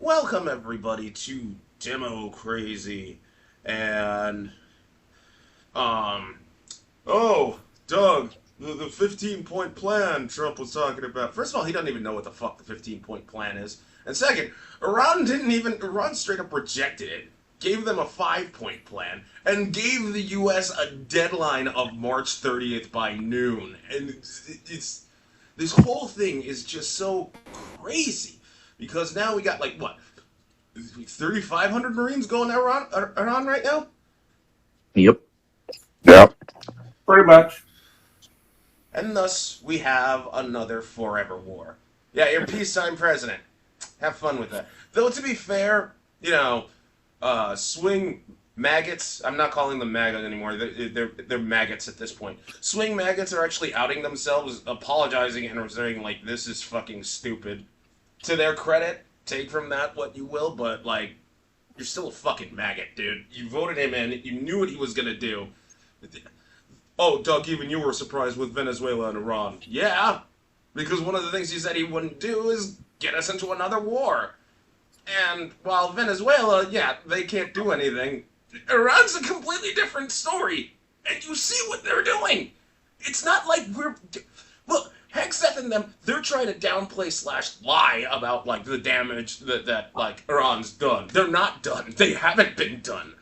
Welcome everybody to Demo Crazy. And um oh, Doug, the 15-point plan Trump was talking about. First of all, he doesn't even know what the fuck the 15-point plan is. And second, Iran straight up rejected it. Gave them a 5-point plan and gave the US a deadline of March 30th by noon. And it's this whole thing is just so crazy because now we got like what 3,500 Marines going Iran right now, Yep. Yep. Pretty much. and thus we have another forever war. Yeah, your peacetime president. Have fun with that. Though to be fair, swing maggots. I'm not calling them maggots anymore. They're maggots at this point. Swing maggots are actually outing themselves, apologizing, and saying like this is fucking stupid. To their credit, take from that what you will, but like you're still a fucking maggot, dude. You voted him in. You knew what he was gonna do. Oh, Doug, even you were surprised with Venezuela and Iran. Yeah, because one of the things he said he wouldn't do is get us into another war. And while Venezuela, yeah, they can't do anything, Iran's a completely different story. And you see what they're doing. It's not like look, Hegseth and them, they're trying to downplay / lie about like the damage that like Iran's done. They're not done. They haven't been done.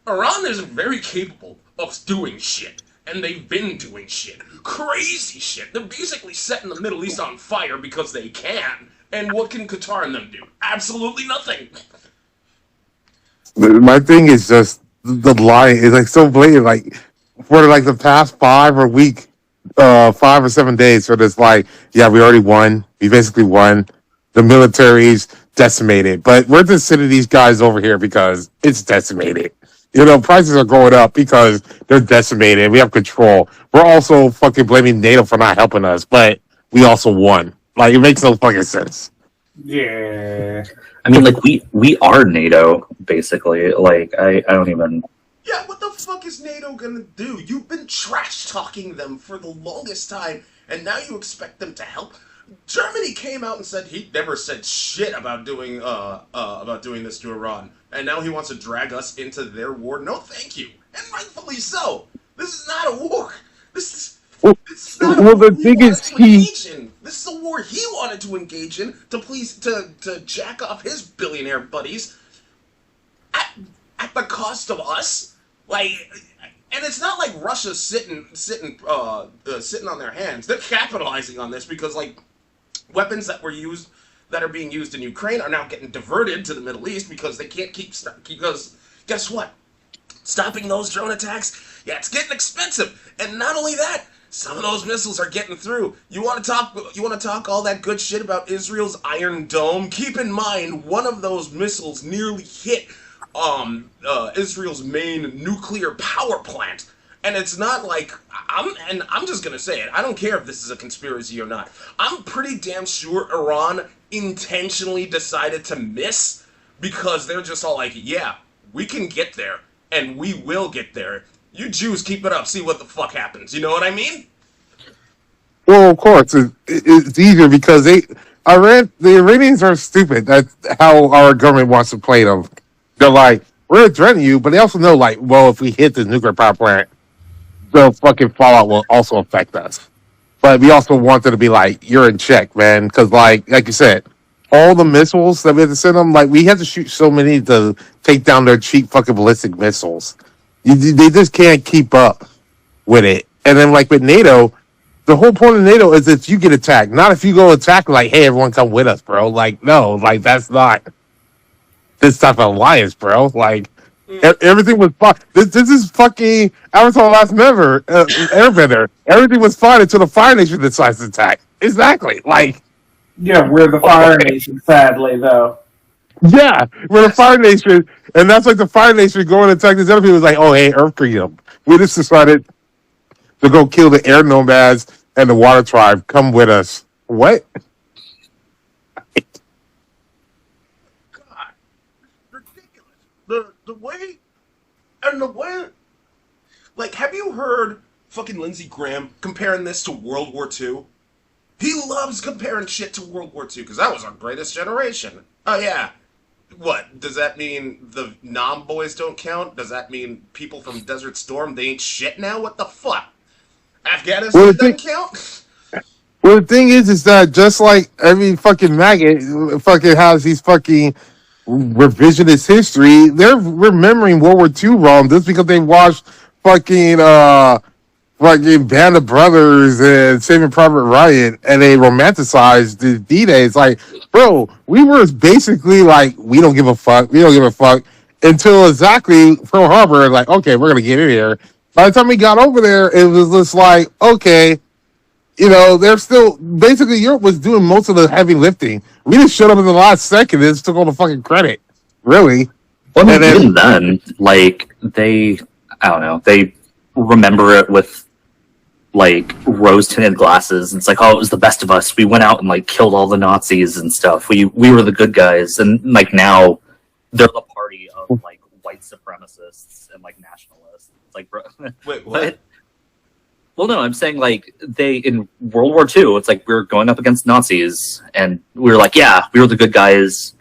Iran is very capable of doing shit. And they've been doing shit. Crazy shit. They're basically setting the Middle East on fire because they can. And what can Qatar and them do? Absolutely nothing. My thing is just the lie is like so blatant. Like for like the past 5 or 7 days, so it's like, yeah, we already won. We basically won. The military's decimated, but we're just sending these guys over here because it's decimated. Prices are going up because they're decimated. We have control. We're also fucking blaming NATO for not helping us, but we also won. Like, it makes no fucking sense. Yeah. I mean, like we are NATO basically. Like I don't even. Yeah, what the fuck is NATO gonna do? You've been trash talking them for the longest time, and now you expect them to help? Germany came out and said he never said shit about doing this to Iran, and now he wants to drag us into their war. No, thank you, and rightfully so. This is not a war. This is Well, this is not a well, war the we thing wanted is, to engage in. This is a war he wanted to engage in to jack off his billionaire buddies at the cost of us. Like, and it's not like Russia's sitting on their hands. They're capitalizing on this because like weapons that are being used in Ukraine are now getting diverted to the Middle East because they can't because guess what? Stopping those drone attacks, yeah, it's getting expensive. And not only that, some of those missiles are getting through. You want to talk all that good shit about Israel's Iron Dome? Keep in mind one of those missiles nearly hit Israel's main nuclear power plant. And it's not like I'm just gonna say it. I don't care if this is a conspiracy or not. I'm pretty damn sure Iran intentionally decided to miss because they're just all like, yeah, we can get there and we will get there. You Jews keep it up, see what the fuck happens. You know what I mean? well, of course, it's easier because the Iranians are stupid. That's how our government wants to play them. They're like, we're threatening you, but they also know, like, well, if we hit this nuclear power plant, the fucking fallout will also affect us. But we also want them to be like, you're in check, man. Because, like you said, all the missiles that we have to send them, like, we have to shoot so many to take down their cheap fucking ballistic missiles. They just can't keep up with it. And then, like, with NATO, the whole point of NATO is if you get attacked, not if you go attack, like, hey, everyone come with us, bro. Like, no, like, that's not this type of alliance, bro. Like, everything was fine. This is fucking Avatar Last Airbender. Everything was fine until the Fire Nation decides to attack. Exactly. Like, Yeah, we're the Fire Nation, sadly, though. yeah, we're the Fire Nation, and that's like the Fire Nation going to attack these other people. It's like, oh, hey, Earth Kingdom. We just decided to go kill the air nomads and the water tribe. Come with us. What? God, ridiculous. The way like, have you heard fucking Lindsey Graham comparing this to World War II? He loves comparing shit to World War II because that was our greatest generation. Oh yeah. What? Does that mean the Nam boys don't count? Does that mean people from Desert Storm, they ain't shit now? What the fuck? Afghanistan doesn't count? Well, the thing is that just like every fucking maggot fucking has these fucking revisionist history, they're remembering World War II wrong just because they watched fucking Band of Brothers and Saving Private Ryan and they romanticized the D-Day. It's like, bro, we were basically like, we don't give a fuck until exactly Pearl Harbor, like, okay, we're gonna get in here. By the time we got over there, it was just like, okay, they're still basically Europe was doing most of the heavy lifting. We just showed up in the last second and just took all the fucking credit. Really? Well, and even then, like I don't know, they remember it with like rose tinted glasses. It's like, oh, it was the best of us. We went out and like killed all the Nazis and stuff. We were the good guys, and like now they're the party of like white supremacists and like nationalists. It's like, bro, wait, what? Well, no, I'm saying like they in World War II, it's like we were going up against Nazis, and we were like, yeah, we were the good guys,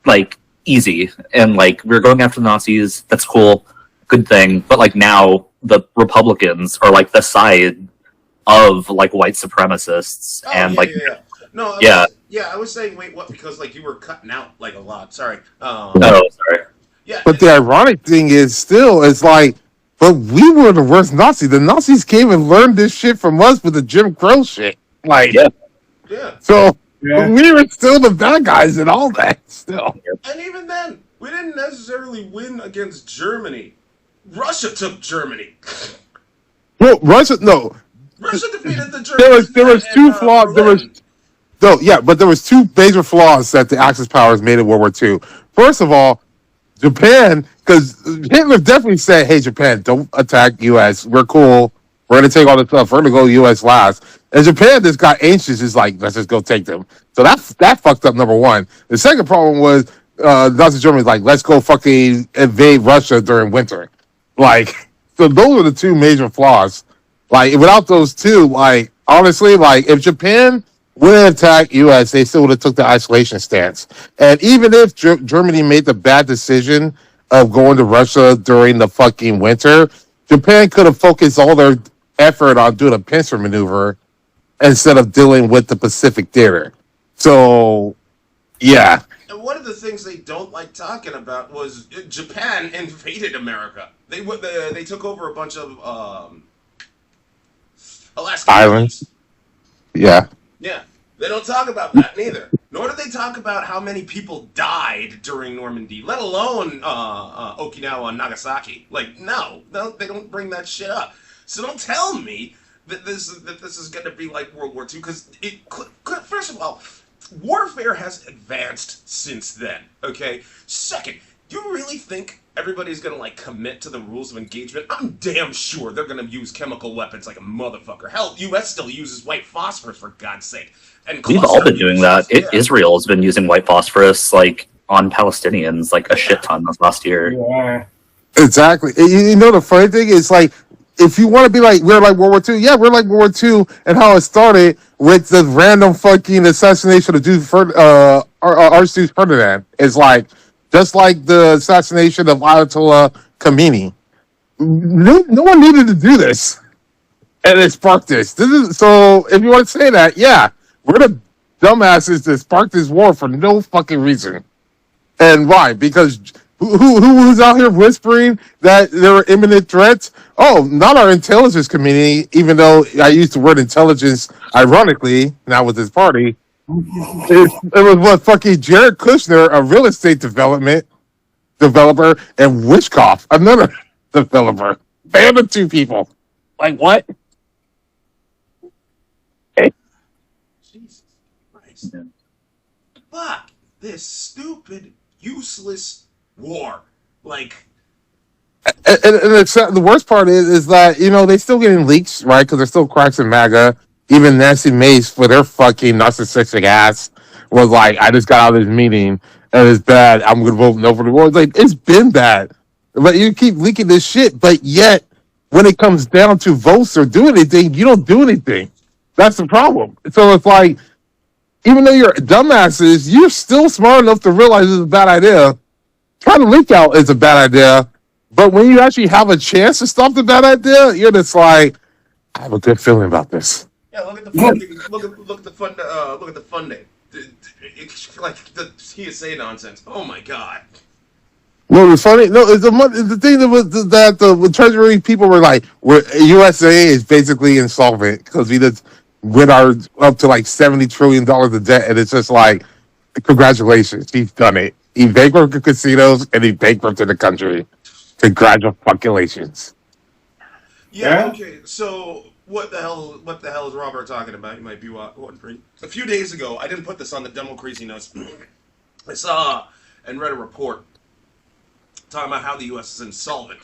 like easy, and like we were going after the Nazis. That's cool, good thing. But like now, the Republicans are like the side of like white supremacists, and No, I was saying, wait, what? Because like you were cutting out like a lot. Sorry. Sorry. Yeah. But the ironic thing is still, it's like, but we were the worst Nazis. The Nazis came and learned this shit from us with the Jim Crow shit. Like, yeah. So we were still the bad guys and all that still. And even then, we didn't necessarily win against Germany. Russia took Germany. Well, Russia defeated the Germans. There was two flaws. But there was two major flaws that the Axis powers made in World War II. First of all, Japan, because Hitler definitely said, "Hey, Japan, don't attack U.S. We're cool. We're gonna take all the stuff. We're gonna go U.S. last." And Japan just got anxious. It's like, let's just go take them. So that fucked up number one. The second problem was Nazi Germany was like, let's go fucking invade Russia during winter. Like, so those are the two major flaws. Like, without those two, like, honestly, like, if Japan wouldn't attack U.S., they still would have took the isolation stance. And even if Germany made the bad decision of going to Russia during the fucking winter, Japan could have focused all their effort on doing a pincer maneuver instead of dealing with the Pacific theater. So, yeah. And one of the things they don't like talking about was Japan invaded America. They took over a bunch of Alaska Islands. Yeah. Yeah. They don't talk about that neither. Nor do they talk about how many people died during Normandy, let alone Okinawa and Nagasaki. Like, no, they don't bring that shit up. So don't tell me that this is going to be like World War II, because it could. First of all, warfare has advanced since then. Okay. Second, you really think everybody's gonna like commit to the rules of engagement? I'm damn sure they're gonna use chemical weapons like a motherfucker. Hell, U.S. still uses white phosphorus, for God's sake. And we've all been doing that. Israel has been using white phosphorus like on Palestinians like a shit ton this last year. Yeah. Exactly. You know the funny thing is, like, if you want to be like, we're like World War II, yeah, we're like World War II, and how it started with the random fucking assassination of Archduke Ferdinand. It's like, just like the assassination of Ayatollah Khomeini. No one needed to do this. And it sparked this. So, if you want to say that, yeah, we're the dumbasses that sparked this war for no fucking reason. And why? Because who's out here whispering that there were imminent threats? Oh, not our intelligence community, even though I used the word intelligence ironically, not with this party. It was what fucking Jared Kushner, a real estate developer, and Wishkoff, another developer. Band of two people. Like, what? Hey. Jesus Christ. Fuck this stupid, useless war. Like, and the worst part is that, they still getting leaks, right? Because they're still cracks in MAGA. Even Nancy Mace, for their fucking narcissistic ass, was like, I just got out of this meeting, and it's bad. I'm going to vote no for the war. It's like, it's been bad. But you keep leaking this shit, but yet, when it comes down to votes or do anything, you don't do anything. That's the problem. So it's like, even though you're dumbasses, you're still smart enough to realize it's a bad idea. Trying to leak out is a bad idea. But when you actually have a chance to stop the bad idea, you're just like, I have a good feeling about this. Yeah, look at the funding. Look at the fund. Look at the funding. It's like the TSA nonsense. Oh my god. Well, it's funny. No, it's the thing that was that the Treasury people were like, USA is basically insolvent because we just went up to like $70 trillion of debt, and it's just like, congratulations, he's done it. He bankrupted casinos and he bankrupted the country. Congratulations. Yeah. Okay. So what the hell? What the hell is Robert talking about? You might be wondering. A few days ago, I didn't put this on the demo crazy notes. I saw and read a report talking about how the U.S. is insolvent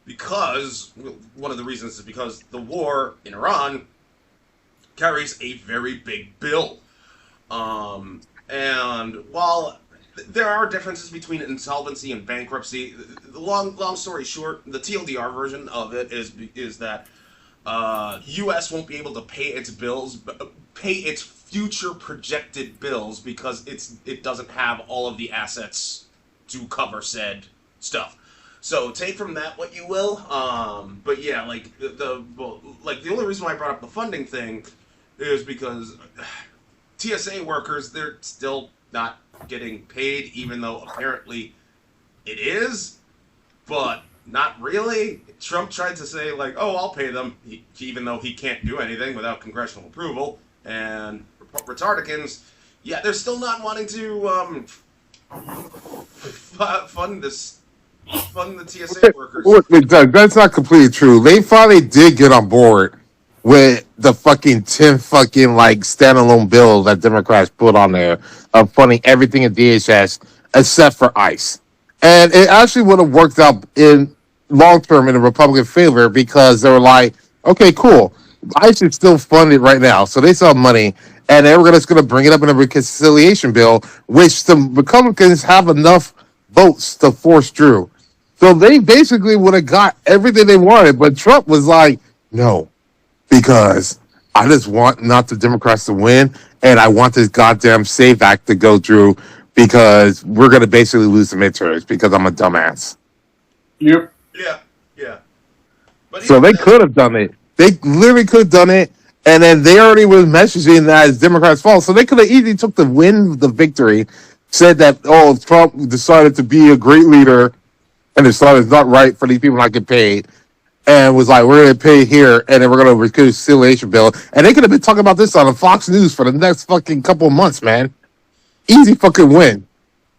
because one of the reasons is because the war in Iran carries a very big bill. And while there are differences between insolvency and bankruptcy, the long story short, the TLDR version of it is that U.S. won't be able to pay its bills, pay its future projected bills because it doesn't have all of the assets to cover said stuff. So take from that what you will. But yeah, like the only reason why I brought up the funding thing is because TSA workers, they're still not getting paid, even though apparently it is, but not really. Trump tried to say like, oh, I'll pay them, even though he can't do anything without congressional approval. And retardicans, yeah, they're still not wanting to fund the TSA workers. Wait, Doug, that's not completely true. They finally did get on board with the fucking 10 fucking like standalone bill that Democrats put on there of funding everything at DHS except for ICE. And it actually would have worked out in long term in the Republican favor because they were like, okay, cool. ICE is still funded right now. So they still have money. And they were just going to bring it up in a reconciliation bill, which the Republicans have enough votes to force through. So they basically would have got everything they wanted. But Trump was like, no, because I just want not the Democrats to win. And I want this goddamn SAFE Act to go through because we're going to basically lose the midterms because I'm a dumbass. Yep. Yeah. But So they could have done it. They literally could have done it. And then they already was messaging that it's Democrats' fault. So they could have easily took the victory, said that, oh, Trump decided to be a great leader and decided it's not right for these people not get paid. And was like, we're going to pay here and then we're going to reconciliation bill. And they could have been talking about this on Fox News for the next fucking couple of months, man. Easy fucking win.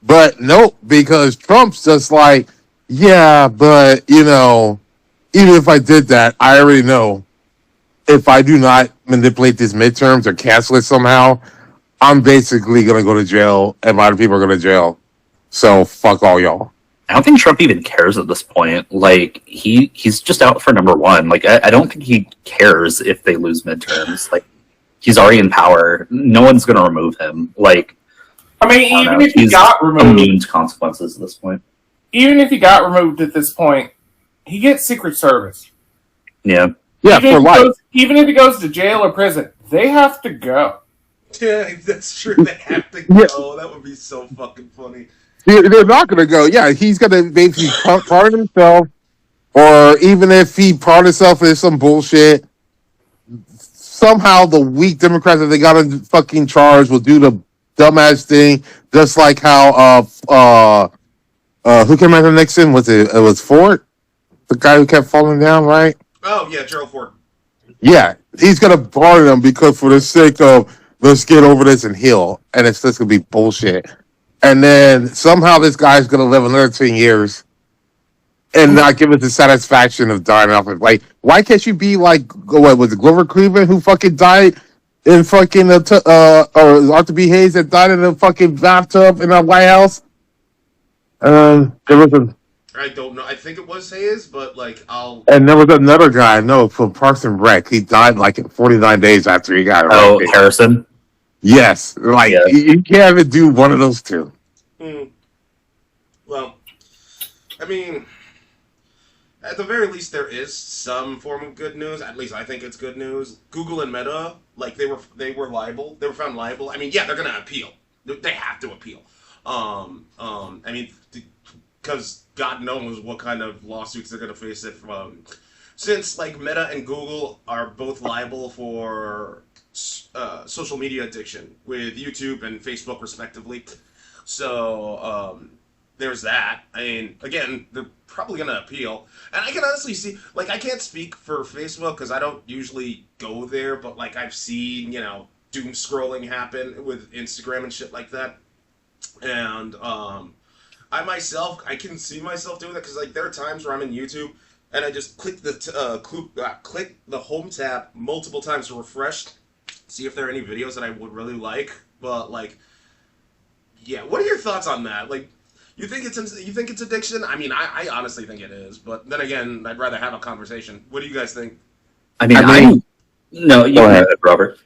But nope, because Trump's just like, yeah, but, even if I did that, I already know if I do not manipulate these midterms or cancel it somehow, I'm basically going to go to jail and a lot of people are going to jail. So fuck all y'all. I don't think Trump even cares at this point. Like, he's just out for number one. Like, I don't think he cares if they lose midterms. Like, he's already in power. No one's going to remove him. Like, I mean, even if he got removed, immune to consequences at this point. Even if he got removed at this point, he gets Secret Service. Yeah. Yeah, for life. Even if he goes to jail or prison, they have to go. Yeah, that's true. They have to go. That would be so fucking funny. They're not going to go. Yeah, he's going to basically pardon himself, or even if he pardoned himself for some bullshit, somehow the weak Democrats that they got in fucking charge will do the dumbass thing, just like how who came after Nixon? It was Ford, the guy who kept falling down, right? Oh yeah, Gerald Ford. Yeah, he's gonna pardon him because for the sake of let's get over this and heal, and it's just gonna be bullshit. And then somehow this guy's gonna live another 10 years and not give us the satisfaction of dying off it. Like, why can't you be like, what was it, Grover Cleveland who fucking died in fucking or Arthur B. Hayes that died in a fucking bathtub in the White House? There was a. I don't know. I think it was Hayes, but like And there was another guy I know from Parks and Rec. He died like in 49 days after he got arrested. Oh, Harrison. Yes, like you can't even do one of those two. Well, I mean, At the very least, there is some form of good news. At least I think it's good news. Google and Meta, like they were liable. They were found liable. I mean, yeah, they're gonna appeal. They have to appeal. I mean, because God knows what kind of lawsuits they're gonna face if, since like Meta and Google are both liable for social media addiction with YouTube and Facebook respectively. So there's that. I mean, again, they're probably gonna appeal, and I can honestly see, like, I can't speak for Facebook because I don't usually go there, but like I've seen, doom scrolling happen with Instagram and shit like that, and I can see myself doing that because like there are times where I'm in YouTube and I just click click the home tab multiple times to refresh, see if there are any videos that I would really like, but like, yeah, what are your thoughts on that? Like, you think it's addiction? I mean, I honestly think it is, but then again, I'd rather have a conversation. What do you guys think? I mean, no, you go ahead, Robert.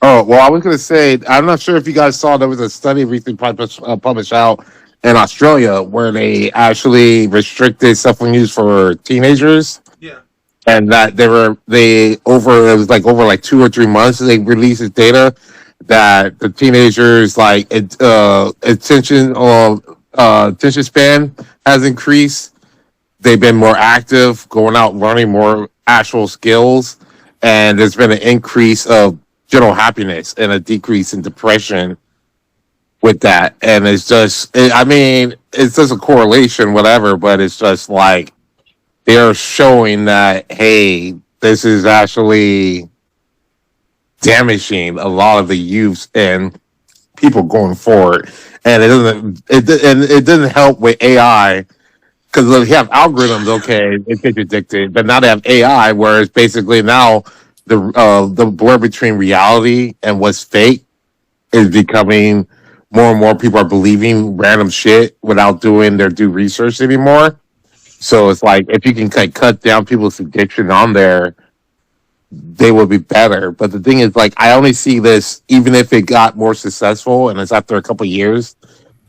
Oh, well, I was going to say, I'm not sure if you guys saw, there was a study recently published out in Australia where they actually restricted cell phone use for teenagers. Yeah. And that it was like over like 2 or 3 months, they released this data that the teenagers attention span has increased. They've been more active, going out, learning more actual skills, and there's been an increase of general happiness and a decrease in depression with that. And it's just, it's just a correlation, whatever, but it's just like they're showing that, hey, this is actually damaging a lot of the youth and people going forward. And it doesn't help with AI, because we have algorithms, okay, it gets addicted, but now they have AI, where it's basically now the blur between reality and what's fake is becoming more and more. People are believing random shit without doing their due research anymore. So it's like, if you can cut down people's addiction on there, they would be better. But the thing is, like, I only see this, even if it got more successful and it's after a couple of years,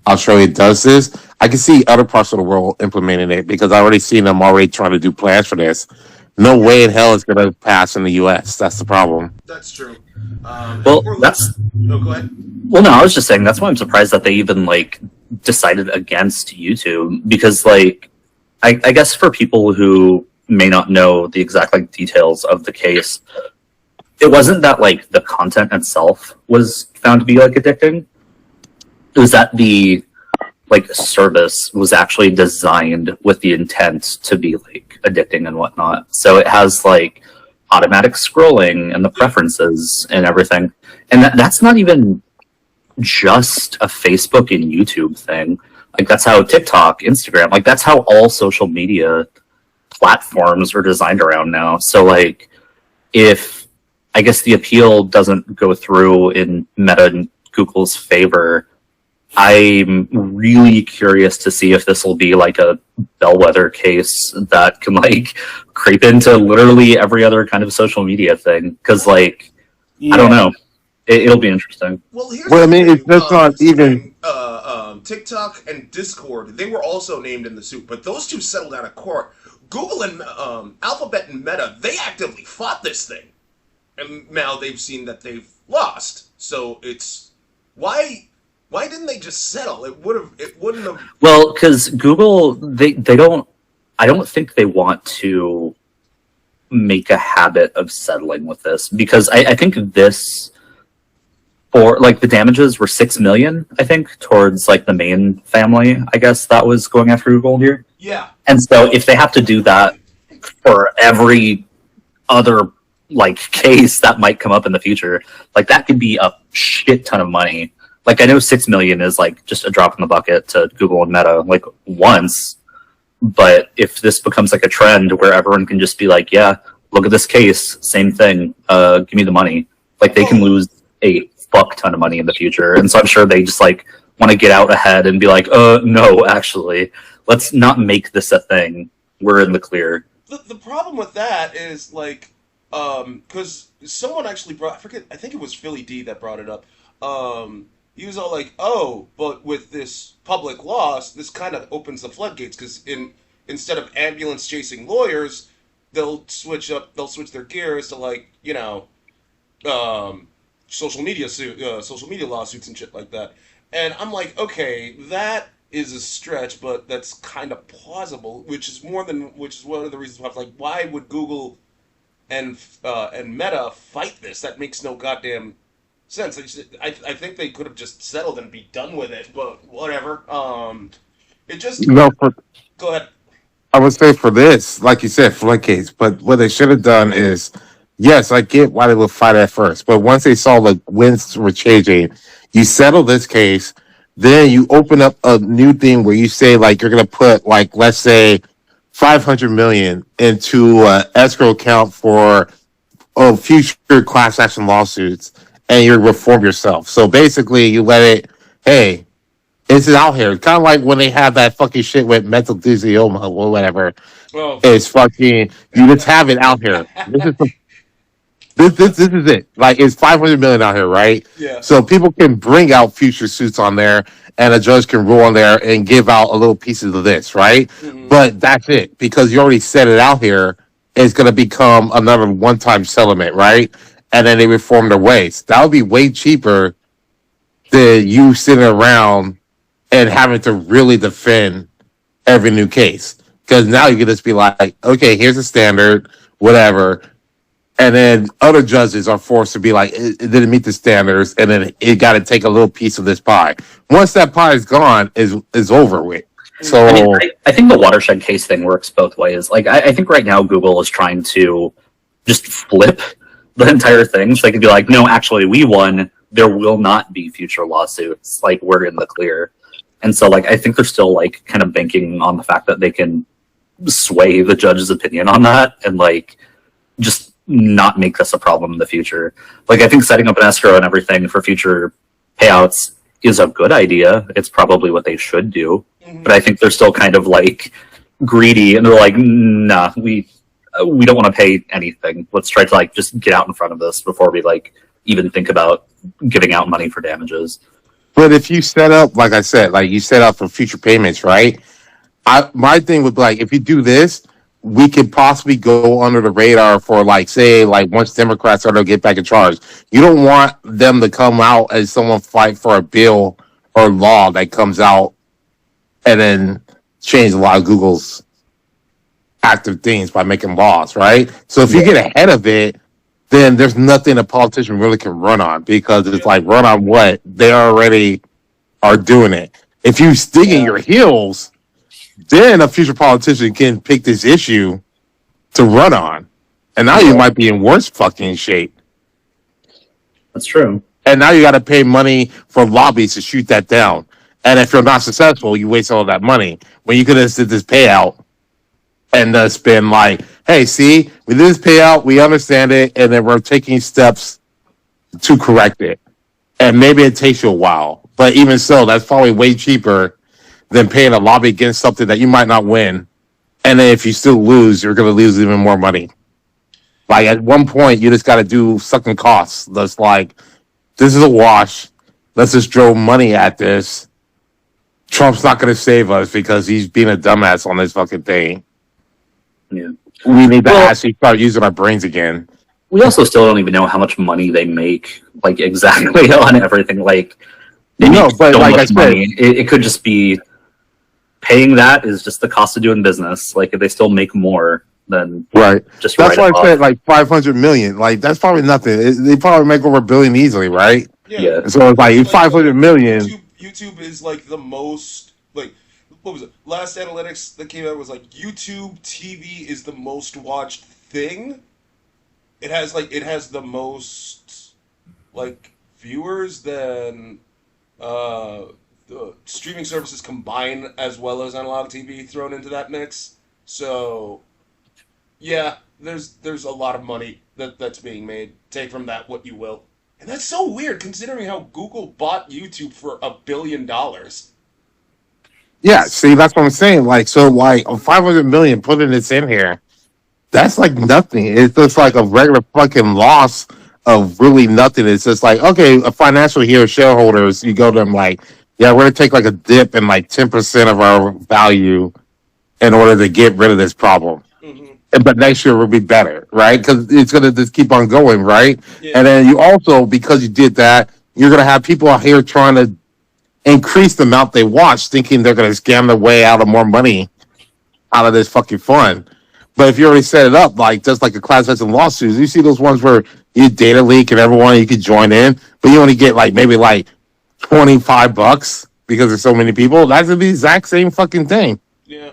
Australia does this, I can see other parts of the world implementing it, because I already seen them already trying to do plans for this. No way in hell it's going to pass in the U.S. That's the problem. That's true. Well, that's... No, go ahead. Well, no, I was just saying, that's why I'm surprised that they even, like, decided against YouTube, because, like, I guess for people who may not know the exact, like, details of the case, it wasn't that, like, the content itself was found to be, like, addicting. It was that the, like, service was actually designed with the intent to be, like, addicting and whatnot. So it has, like, automatic scrolling and the preferences and everything. And that's not even just a Facebook and YouTube thing. Like, that's how TikTok, Instagram, like, that's how all social media platforms are designed around now. So, like, if, I guess, the appeal doesn't go through in Meta and Google's favor, I'm really curious to see if this will be like a bellwether case that can, like, creep into literally every other kind of social media thing. Because, like, I don't know. It'll be interesting. Well, I mean, it's not even... TikTok and Discord, they were also named in the suit, but those two settled out of court. Google and Alphabet and Meta, they actively fought this thing. And now they've seen that they've lost. So it's... Why didn't they just settle? It wouldn't have... Well, because Google, they don't... I don't think they want to make a habit of settling with this, because I think this... Or, like, the damages were $6 million, I think, towards, like, the main family, I guess, that was going after Google here. Yeah. And so if they have to do that for every other, like, case that might come up in the future, like, that could be a shit ton of money. Like, I know $6 million is, like, just a drop in the bucket to Google and Meta, like, once. But if this becomes, like, a trend where everyone can just be like, yeah, look at this case, same thing, give me the money. Like, they can lose a fuck ton of money in the future. And so I'm sure they just, like, want to get out ahead and be like, no, actually, let's not make this a thing. We're in the clear. The problem with that is, like, because someone actually brought, I think it was Philly D that brought it up. He was all like, oh, but with this public loss, this kind of opens the floodgates, because in instead of ambulance chasing lawyers, they'll switch their gears to um, social media lawsuits and shit like that. And I'm like, okay, that is a stretch, but that's kind of plausible. Which is one of the reasons why I'm like, why would Google and Meta fight this? That makes no goddamn sense. I think they could have just settled and be done with it, but whatever. It just go ahead. I would say for this, like you said, floodgates. But what they should have done is, yes, I get why they would fight at first. But once they saw the winds were changing, you settle this case. Then you open up a new thing where you say like you're gonna put like let's say 500 million into escrow account for future class action lawsuits, and you reform yourself. So basically, you let it. Hey, it's out here. Kind of like when they have that fucking shit with mental dysioma or whatever. Well, It's fucking. You just have it out here. This is it. Like it's 500 million out here, right? yeah. So people can bring out future suits on there, and a judge can rule on there and give out a little pieces of this, right? Mm-hmm. But that's it because you already set it out here. It's going to become another one-time settlement, right? And then they reform their ways. That would be way cheaper than you sitting around and having to really defend every new case. Because now you can just be like, okay, here's the standard, whatever. And then other judges are forced to be like, it didn't meet the standards, and then it got to take a little piece of this pie. Once that pie is gone, is over with. So I think the watershed case thing works both ways. Like, I think right now Google is trying to just flip the entire thing. So they can be like, no, actually, we won. There will not be future lawsuits. Like, we're in the clear. And so, like, I think they're still, like, kind of banking on the fact that they can sway the judge's opinion on that and, like, just not make this a problem in the future. Like, I think setting up an escrow and everything for future payouts is a good idea. It's probably what they should do. Mm-hmm. But I think they're still kind of, like, greedy, and they're like, nah, we don't want to pay anything. Let's try to, like, just get out in front of this before we, like, even think about giving out money for damages. but if you set up, like I said, like you set up for future payments, right? My thing would be like, if you do this, we could possibly go under the radar for like, say, like once Democrats are to get back in charge. You don't want them to come out as someone fight for a bill or law that comes out and then change a lot of Google's active things by making laws, right? So if you get ahead of it, then there's nothing a politician really can run on because it's like run on what they already are doing it. If you dig in your heels, then a future politician can pick this issue to run on. And now you might be in worse fucking shape. That's true. And now you got to pay money for lobbies to shoot that down. And if you're not successful, you waste all that money. When you could have did this payout and just been like, hey, see, we did this payout, we understand it, and then we're taking steps to correct it. And maybe it takes you a while. But even so, that's probably way cheaper than paying a lobby against something that you might not win. And then if you still lose, you're going to lose even more money. Like at one point, you just got to do sucking costs. That's like, this is a wash. Let's just throw money at this. Trump's not going to save us because he's being a dumbass on this fucking thing. Yeah. We need to actually start using our brains again. We also still don't even know how much money they make, like, exactly on everything. Like, they No, make but so like much I said- money. It could just be paying that is just the cost of doing business. Like, if they still make more, then Right. just That's why write it I said off. like 500 million. Like that's probably nothing. They probably make over $1 billion easily, right? Yeah. So it's like 500 million. YouTube is like the most like what was it? Last analytics that came out was like YouTube TV is the most watched thing. It has the most like viewers than the streaming services combined as well as analog TV thrown into that mix. So yeah, there's a lot of money that's being made. Take from that what you will. And that's so weird considering how Google bought YouTube for $1 billion. Yeah, see, that's what I'm saying. Like, so like 500 million putting this in here, that's like nothing. It's just like a regular fucking loss of really nothing. It's just like, okay, a financial here, shareholders, you go to them like, yeah, we're gonna take like a dip in like 10% of our value in order to get rid of this problem. But next year will be better, right? Because it's going to just keep on going, right? Yeah. And then you also, because you did that, you're going to have people out here trying to increase the amount they watch, thinking they're going to scam their way out of more money out of this fucking fund. But if you already set it up, like just like the class action lawsuits, you see those ones where you data leak and everyone you could join in, but you only get like maybe like $25 because there's so many people. That's the exact same fucking thing. Yeah.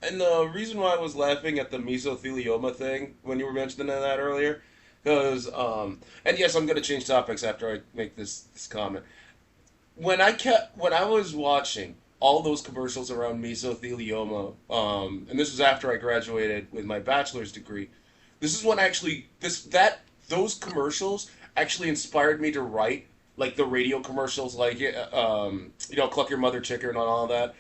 And the reason why I was laughing at the mesothelioma thing when you were mentioning that earlier, because and yes, I'm gonna change topics after I make this comment. When I was watching all those commercials around mesothelioma, and this was after I graduated with my bachelor's degree. This is when those commercials actually inspired me to write, like the radio commercials, like Cluck Your Mother Chicken and all that.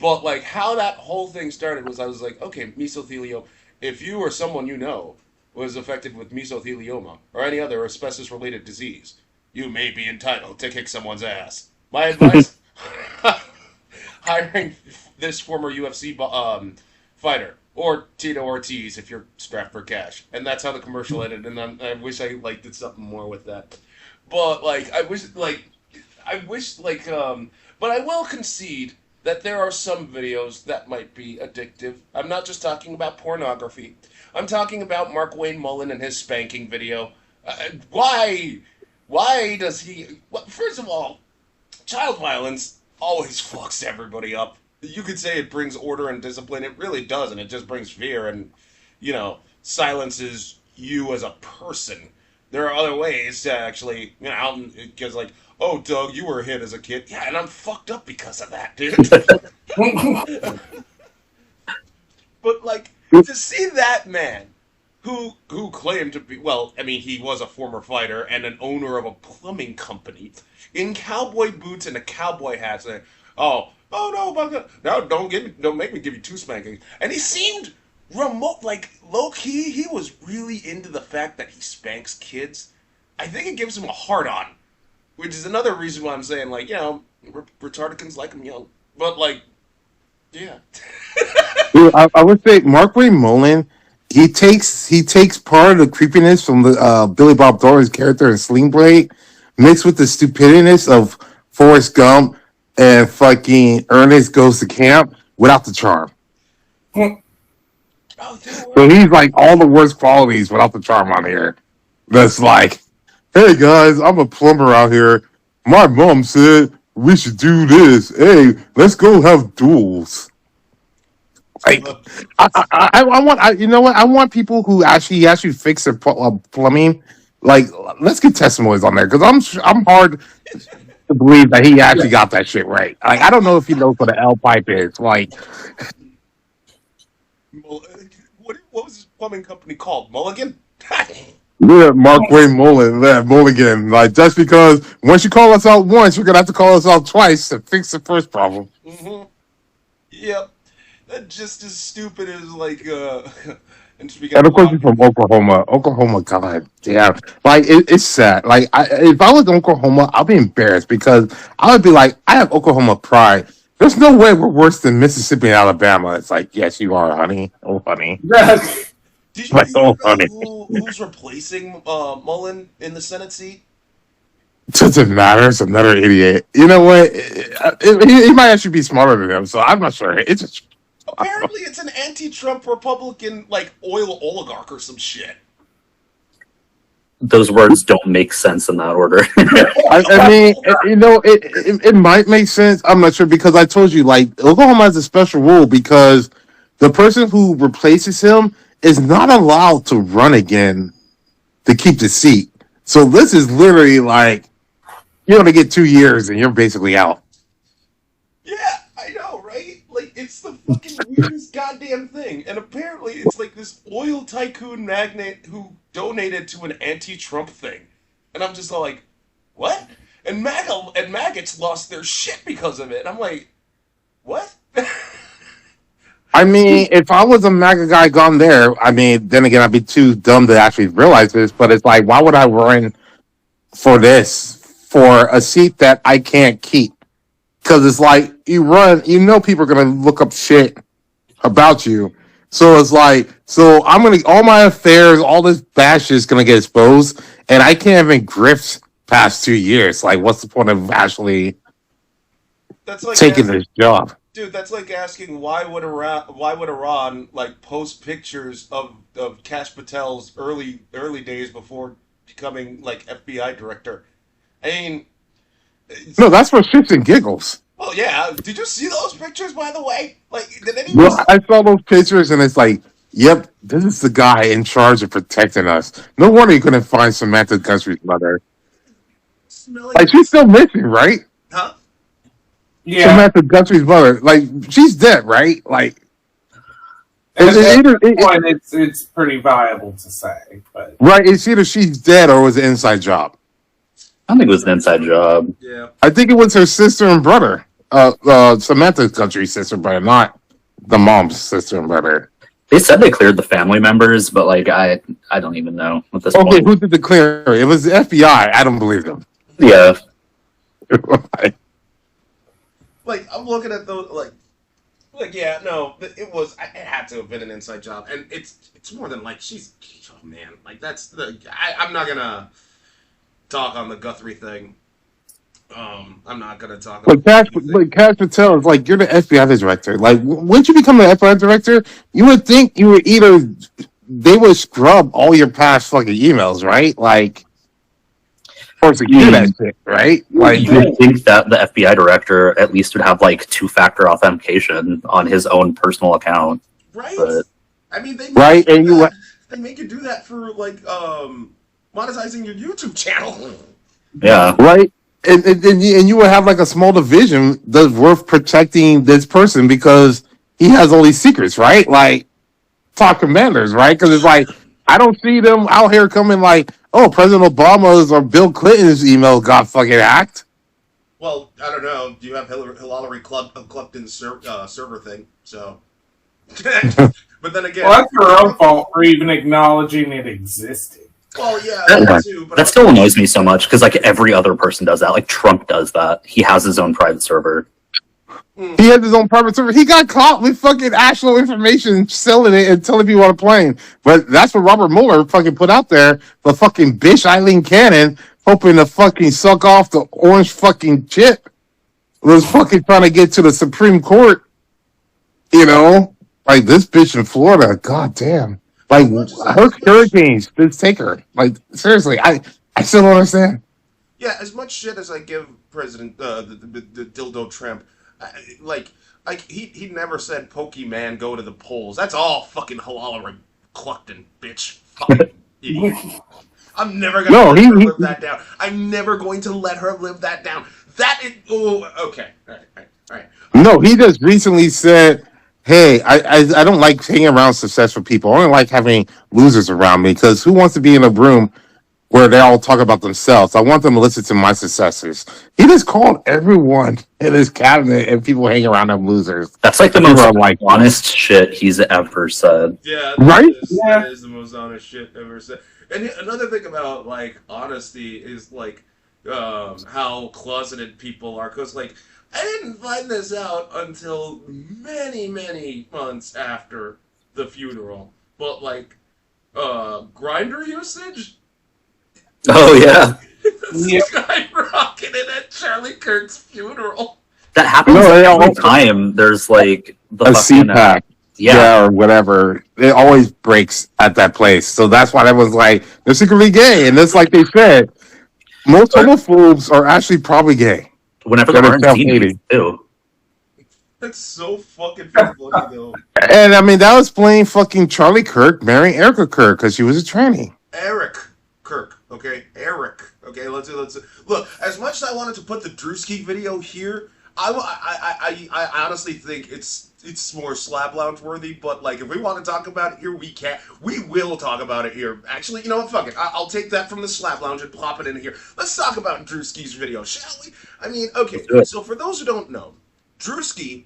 But like how that whole thing started was I was like, okay, mesothelioma. If you or someone you know was affected with mesothelioma or any other asbestos-related disease, you may be entitled to kick someone's ass. My advice: hiring this former UFC fighter or Tito Ortiz if you're strapped for cash. And that's how the commercial ended. And I wish I did something more with that. But but I will concede that there are some videos that might be addictive. I'm not just talking about pornography. I'm talking about Mark Wayne Mullen and his spanking video. Why does he... Well, first of all, child violence always fucks everybody up. You could say it brings order and discipline. It really doesn't. It just brings fear and, silences you as a person. There are other ways to actually, because like, oh, Doug, you were hit as a kid. Yeah, and I'm fucked up because of that, dude. But, like, to see that man who claimed to be, he was a former fighter and an owner of a plumbing company in cowboy boots and a cowboy hat saying, oh no, now don't make me give you 2 spankings. And he seemed low-key, he was really into the fact that he spanks kids. I think it gives him a hard-on, which is another reason why I'm saying, retardicans like him young. But, yeah. Dude, I would say Mark Wayne Mullen, he takes part of the creepiness from the Billy Bob Thornton's character in Sling Blade, mixed with the stupidness of Forrest Gump and fucking Ernest Goes to Camp without the charm. So he's like all the worst qualities without the charm on here. That's like, hey guys, I'm a plumber out here. My mom said we should do this. Hey, let's go have duels. Like, I want, you know what? I want people who actually fix their plumbing. Like, let's get testimonies on there because I'm hard to believe that he actually got that shit right. Like, I don't know if he knows what an L pipe is. Like, what was his plumbing company called? Mulligan? Yeah, Mark Wayne Mullen, Mulligan. Like, just because once you call us out once, you're gonna have to call us out twice to fix the first problem. Mm-hmm. Yep. That's just as stupid as and of course, you're from Oklahoma. Oklahoma, god damn. Like, it's sad. Like, if I was in Oklahoma, I'd be embarrassed because I would be like, I have Oklahoma pride. There's no way we're worse than Mississippi and Alabama. It's like, yes, you are, honey. Oh, honey. Yes. Did you know who's replacing Mullen in the Senate seat? Doesn't matter. It's another idiot. You know what? He might actually be smarter than him, so I'm not sure. It's just... Apparently, it's an anti-Trump Republican, oil oligarch or some shit. Those words don't make sense in that order. I mean, it might make sense. I'm not sure because I told you, Oklahoma has a special rule because the person who replaces him is not allowed to run again to keep the seat. So this is literally you're gonna get 2 years and you're basically out. Yeah, I know, right? It's the fucking weirdest goddamn thing. And apparently it's this oil tycoon magnate who donated to an anti-Trump thing. And I'm just all like, what? And maggots lost their shit because of it. And I'm like, what? I mean, if I was a MAGA guy gone there, I mean, then again, I'd be too dumb to actually realize this, but it's like, why would I run for a seat that I can't keep? Because it's like, you run, people are going to look up shit about you. So it's like, so I'm gonna all my affairs, all this bad shit's gonna get exposed, and I can't even grift past 2 years. Like, what's the point of actually That's like taking this job? dude. That's like asking why would Iran like post pictures of Kash Patel's early days before becoming like FBI director. I mean, No, that's for shits and giggles. well, yeah. Did you see those pictures, by the way? Like, did anyone? Well, I saw those pictures, and it's like, yep, this is the guy in charge of protecting us. No wonder you couldn't find Samantha Guthrie's mother. Smelling, Like, she's still missing, right? huh? Yeah. Samantha Guthrie's mother, like, she's dead, right? Like, At it's this point, it's pretty viable to say, but right? It's either she's dead or it was an inside job. I don't think it was an inside job. Yeah. I think it was her sister and brother. Samantha's Guthrie's sister, brother, not the mom's sister and brother. They said they cleared the family members, but like I don't even know at this Okay, point. who did the clear? It was the FBI. I don't believe them. Yeah, Like, I'm looking at those like yeah, no, it was. It had to have been an inside job, and it's more than like she's. Oh man, like that's the. I'm not gonna talk on the Guthrie thing. I'm not gonna talk. But about Cash Patel is like, you're the FBI director. Like, once you become the FBI director, you would think you would either they would scrub all your past fucking emails, right? Like, or secure that shit, right? Like, you would think that the FBI director at least would have like two-factor authentication on his own personal account. right. But I mean, they right, and you. they make you do that for like monetizing your YouTube channel. yeah, Right? And you would have like a small division that's worth protecting this person because he has all these secrets, right? Like top commanders, right? Because it's like I don't see them out here coming like, oh, President Obama's or Bill Clinton's email got fucking hacked. Well, I don't know. You have Hillary Clinton's server thing, so. But then again, well, that's your own fault for even acknowledging it existed. well, yeah, That- that too. But that still annoys me so much because like every other person does that. Like Trump does that. He has his own private server. He has his own private server. He got caught with fucking actual information, selling it and telling people on a plane. But that's what Robert Mueller fucking put out there. The fucking bitch Eileen Cannon, hoping to fucking suck off the orange fucking chip, was fucking trying to get to the Supreme Court. You know, like this bitch in Florida. God damn. Like her hurricanes, just take her. Like seriously, I still don't understand. yeah, as much shit as I give President the dildo Trump, like he never said Pokemon go to the polls. That's all fucking Hillary Cluckton, bitch. Fucking idiot. I'm never gonna let her live that down. I'm never going to let her live that down. That is okay. All right. No, he just recently said, "Hey, I don't like hanging around successful people. I don't like having losers around me because who wants to be in a room where they all talk about themselves? I want them to listen to my successes." He just called everyone in his cabinet and people hanging around them losers. That's like the People most are like, honest shit he's ever said. Yeah, Right? that is the most honest shit ever said. And another thing about like honesty is like how closeted people are. Because like I didn't find this out until many months after the funeral. But like grinder usage. Oh yeah, Yep. Skyrocketed at Charlie Kirk's funeral. that happens No, they every all- time. There's like the a fucking CPAC. yeah. Or whatever. It always breaks at that place. So that's why that was like, they're secretly gay. And it's like they said, most homophobes are actually probably gay. Whenever They're there aren't self-hating. zines too. That's so fucking funny though. And I mean, that was playing fucking Charlie Kirk marrying Erika Kirk because she was a tranny. Eric Kirk, okay? Eric, okay? Let's look. As much as I wanted to put the Druskii video here, I honestly think it's more Slab Lounge worthy. But like, if we want to talk about it here, we can. We will talk about it here. Actually, you know what? Fuck it. I'll take that from the Slab Lounge and plop it in here. Let's talk about Druskii's video, shall we? I mean, okay. So for those who don't know, Druskii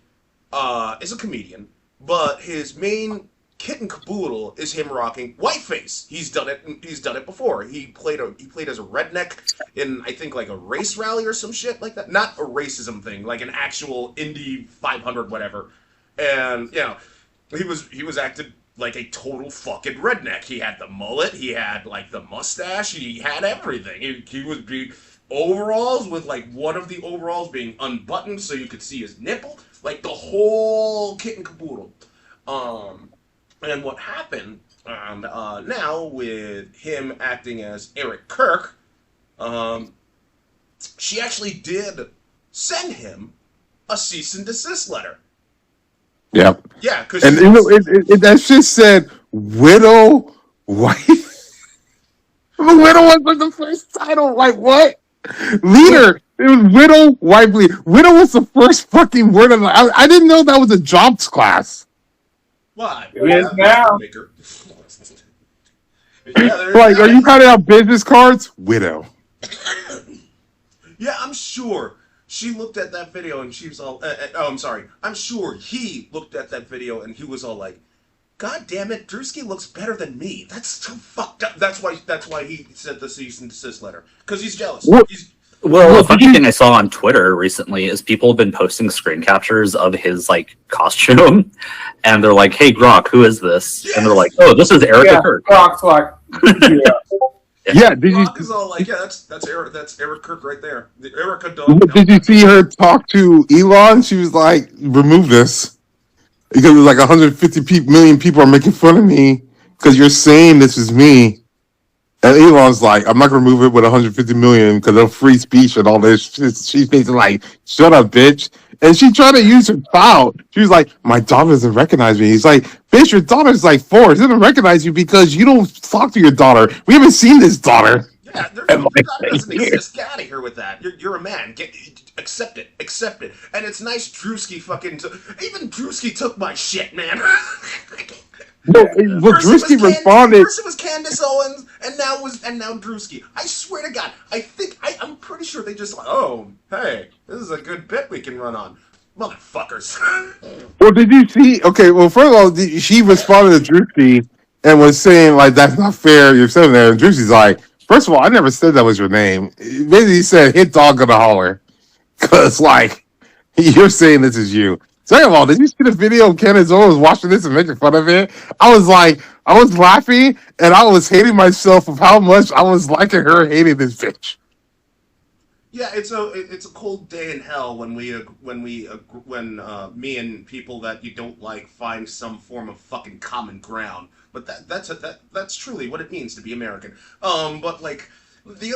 is a comedian, but his main kit and caboodle is him rocking whiteface. He's done it before. He played as a redneck in, I think, like a race rally or some shit like that. Not a racism thing, like an actual Indy 500 whatever. And you know, he was acted like a total fucking redneck. He had the mullet, he had like the mustache, he had everything. He was overalls with like one of the overalls being unbuttoned so you could see his nipple, like the whole kit and caboodle. And what happened now with him acting as Eric Kirk, she actually did send him a cease and desist letter. Yep. Yeah, because And that shit said widow wife. Widow was like the first title. Like what? Leader. It was widow wife leader. Widow was the first fucking word of the. I didn't know that was a jobs class. Why? It is now. Like, are you counting out business cards? Widow. Yeah, I'm sure she looked at that video and she was all. Oh, I'm sorry. I'm sure he looked at that video and he was all like, "God damn it, Druskii looks better than me. That's so fucked up." That's why he sent the cease and desist letter because he's jealous. What? Well, the funny thing I saw on Twitter recently is people have been posting screen captures of his like costume, and they're like, "Hey, Grok, who is this?" Yes! And they're like, "Oh, this is Erika Kirk." Grok's like, Yeah. Did you? Rock is all like, "Yeah, that's Eric Kirk right there." The Erika don't. Did you see her talk to Elon? She was like, "Remove this because like 150 million people are making fun of me because you're saying this is me." And Elon's like, "I'm not gonna remove it with 150 million because of free speech and all this." She's basically like, "Shut up, bitch." And she tried to use her clout. She was like, "My daughter doesn't recognize me." He's like, "Bitch, your daughter's like 4. She doesn't recognize you because you don't talk to your daughter. We haven't seen this daughter." Yeah, And like, that doesn't exist. Get out of here with that. You're a man. Accept it. Accept it. And it's nice Druskii fucking. Even Druskii took my shit, man. But Druskii responded. First it was Candace Owens, and now Druskii. I swear to God, I'm pretty sure they just like, "Oh, hey, this is a good bit we can run on, motherfuckers." Well, did you see? Okay, well, first of all, she responded to Druskii and was saying like, "That's not fair. You're sitting there." And Druski's like, "First of all, I never said that was your name. Basically, he said hit dog gonna holler because like you're saying this is you." Second of all, did you see the video of Candace Owens watching this and making fun of it? I was laughing and I was hating myself of how much I was liking her hating this bitch. Yeah, it's a cold day in hell when me and people that you don't like find some form of fucking common ground. But that's truly what it means to be American. But like some of the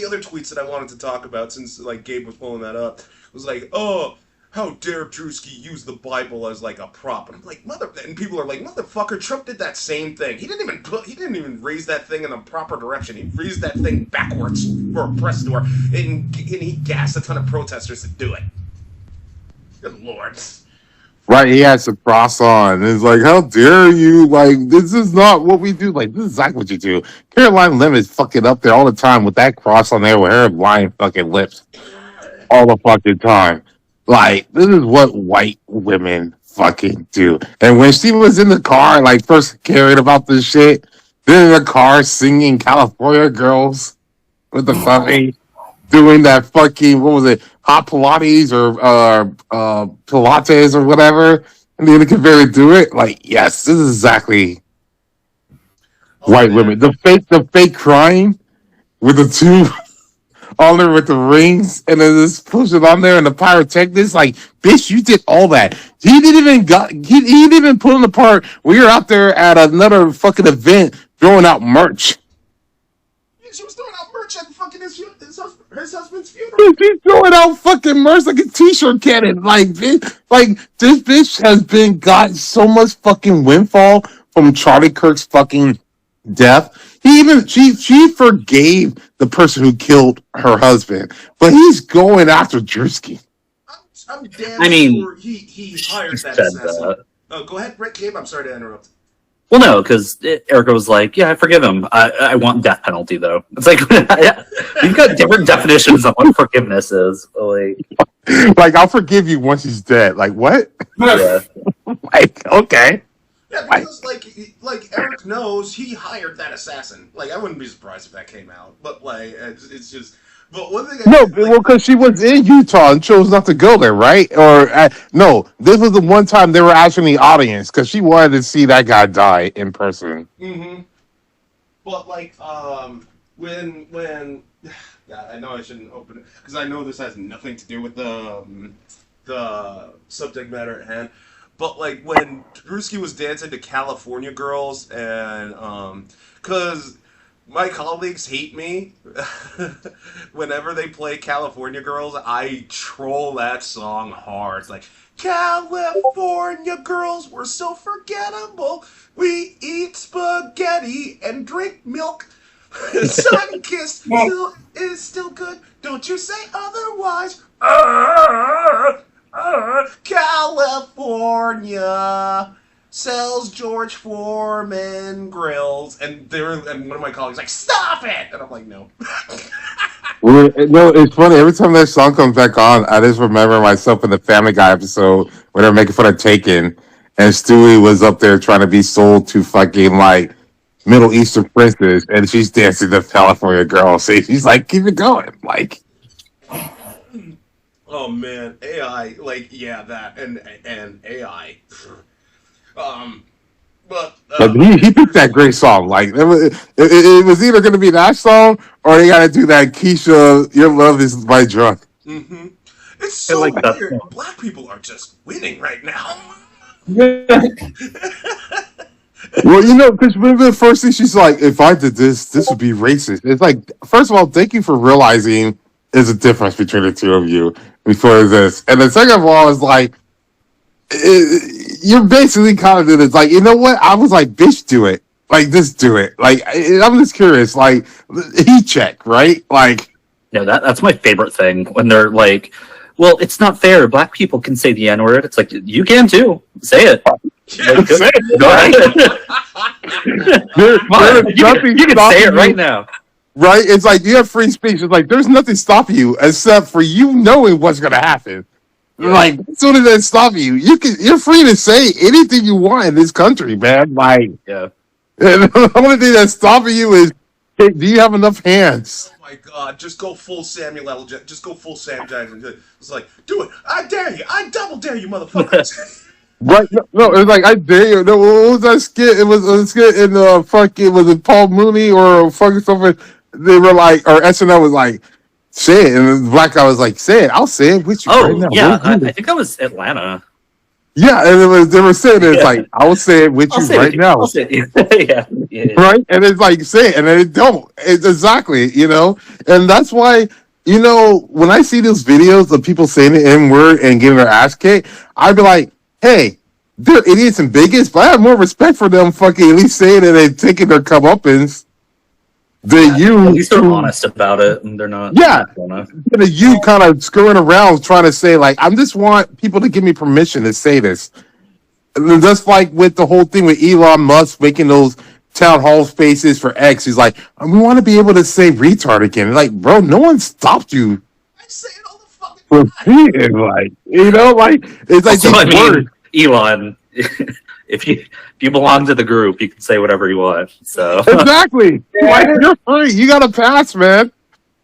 other tweets that I wanted to talk about, since like Gabe was pulling that up, was like, "Oh, how dare Druskii use the Bible as like a prop?" And I'm like, and people are like, "Motherfucker, Trump did that same thing. He didn't even raise that thing in the proper direction. He raised that thing backwards for a press tour, and he gassed a ton of protesters to do it." Good Lord. Right, he has a cross on. It's like, how dare you? Like, this is not what we do. Like, this is exactly what you do. Caroline Lim is fucking up there all the time with that cross on there with her lying fucking lips all the fucking time. Like, this is what white women fucking do. And when she was in the car, like, first caring about this shit, then in the car singing California Girls with the fucking, doing that fucking, what was it, hot Pilates or Pilates or whatever, and then they can barely do it. Like, yes, this is exactly white women. The fake crying with the two on there with the rings, and then just push it on there, and the pyrotechnics. Like, bitch, you did all that. He didn't even put in the part where you're out there at another fucking event throwing out merch. She was throwing out merch at fucking his husband's funeral. She's throwing out fucking merch like a t-shirt cannon. Like, bitch, like this bitch has got so much fucking windfall from Charlie Kirk's fucking death. She forgave the person who killed her husband, but he's going after Druskii. I'm damn sure he hired that assassin. Oh, go ahead, Rick. Gabe, I'm sorry to interrupt. Well, no, because Erika was like, "Yeah, I forgive him. I want death penalty, though." It's like you've got different definitions of what forgiveness is. Like, I'll forgive you once he's dead. Like, what? Yeah. Like, okay. Yeah, because like Eric knows he hired that assassin. Like, I wouldn't be surprised if that came out. But like, it's just But one thing No, I did, well, because she was in Utah and chose not to go there, right? Or no, this was the one time they were actually in the audience because she wanted to see that guy die in person. mm-hmm. But like, when yeah, I know I shouldn't open it because I know this has nothing to do with the subject matter at hand. But like when Druskii was dancing to California Girls, and because my colleagues hate me whenever they play California Girls, I troll that song hard. It's like, California girls, we're so forgettable. We eat spaghetti and drink milk. Sun kissed is still good. Don't you say otherwise. California sells George Foreman grills, and one of my colleagues like, stop it, and I'm like, no. Well, no, it's funny. Every time that song comes back on, I just remember myself in the Family Guy episode when they're making fun of Taken, and Stewie was up there trying to be sold to fucking like Middle Eastern princess, and she's dancing the California Girl. So she's like, keep it going, like. Oh man, AI, like yeah, that and AI. But He picked that great song. Like it was either going to be that song or they got to do that Keisha, Your Love Is My Drug. Mm-hmm. It's so like that weird. song. Black people are just winning right now. Well, because remember the first thing she's like, if I did this would be racist. It's like, first of all, thank you for realizing there's a difference between the two of you before this. And then second of all, is like, you're basically kind of doing this. Like, you know what? I was like, bitch, do it. Like, just do it. Like, I'm just curious. Like, heat check, right? Like, No, that's my favorite thing when they're like, well, it's not fair. Black people can say the N word. It's like, you can too. Say it. Yeah. Like, say it. go ahead. You can say it right now. Right? It's like you have free speech. It's like there's nothing stopping you except for you knowing what's going to happen. Yeah. Like, as soon as they stop you, you're free to say anything you want in this country, man. Like, Yeah. the only thing that's stopping you is, hey, do you have enough hands? Oh my god, just go full Samuel L. Jackson. Just go full Sam Jackson. It's like, do it. I dare you. I double dare you, motherfuckers. Right? No, it was like I dare you. No, what was that skit? It was a skit in fucking, was it Paul Mooney or fucking something? They were like, or SNL was like, say it, and the black guy was like, say it. I'll say it with you right now. Yeah. I think that was Atlanta. Yeah, and they were saying it. It's like, I will say it with you right now. I'll say it. Yeah. Right? And it's like, say it, and then it don't. It's exactly, And that's why, when I see those videos of people saying the N-word and getting their ass kicked, I'd be like, hey, they're idiots and bigots, but I have more respect for them fucking at least saying it and taking their comeuppance than you. At least they're honest about it, and they're not. Yeah. Not You kind of screwing around trying to say, like, I just want people to give me permission to say this. And that's like with the whole thing with Elon Musk making those town hall spaces for X. He's like, we want to be able to say retard again. Like, bro, no one stopped you. I say it all the fucking For time. being like, it's like also, these words. Elon, if you belong to the group, you can say whatever you want. So Exactly. Like, you're free. You got to pass, man.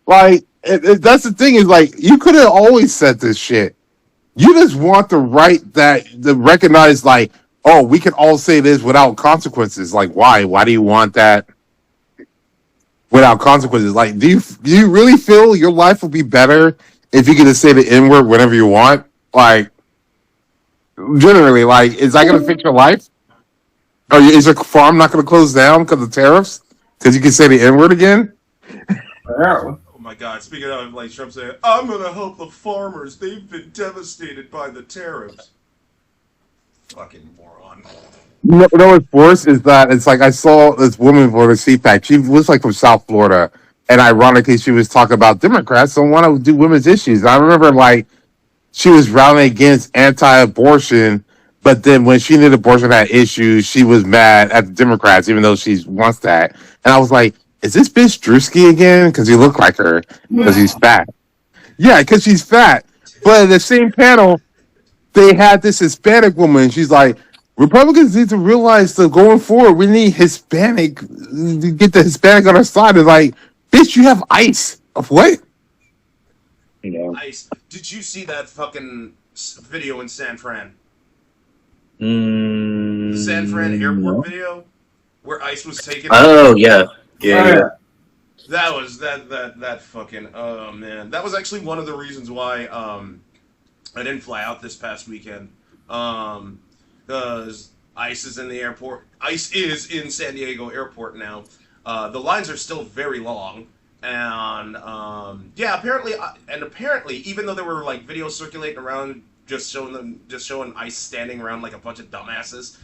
Like, that's the thing is, like, you could have always said this shit. You just want the right to recognize, like, oh, we can all say this without consequences. Like, why? Why do you want that without consequences? Like, do you really feel your life will be better if you get to say the N-word whenever you want? Like, generally, like, is that going to fix your life? Or is your farm not going to close down because of tariffs? Because you can say the N-word again? Apparently. Oh my god, speaking of, like, Trump saying, I'm gonna help the farmers. They've been devastated by the tariffs. Fucking moron. No, what's worse is that it's like I saw this woman for the CPAC. She was like from South Florida, and ironically, she was talking about Democrats don't want to do women's issues. And I remember like she was rallying against anti-abortion, but then when she knew abortion had issues, she was mad at the Democrats, even though she wants that. And I was like, is this bitch Druskii again? Because you look like her because he's fat. Yeah, because she's fat. But in the same panel, they had this Hispanic woman. She's like, Republicans need to realize that going forward, we need Hispanic to get the Hispanic on our side. It's like, bitch, you have ICE. Of what? Yeah. Ice. Did you see that fucking video in San Fran? The San Fran airport video where Ice was taken. Oh yeah. Yeah. That was that fucking, oh man. That was actually one of the reasons why I didn't fly out this past weekend. Because Ice is in the airport. Ice is in San Diego airport now. The lines are still very long. And yeah, apparently, even though there were like videos circulating around just showing Ice standing around like a bunch of dumbasses,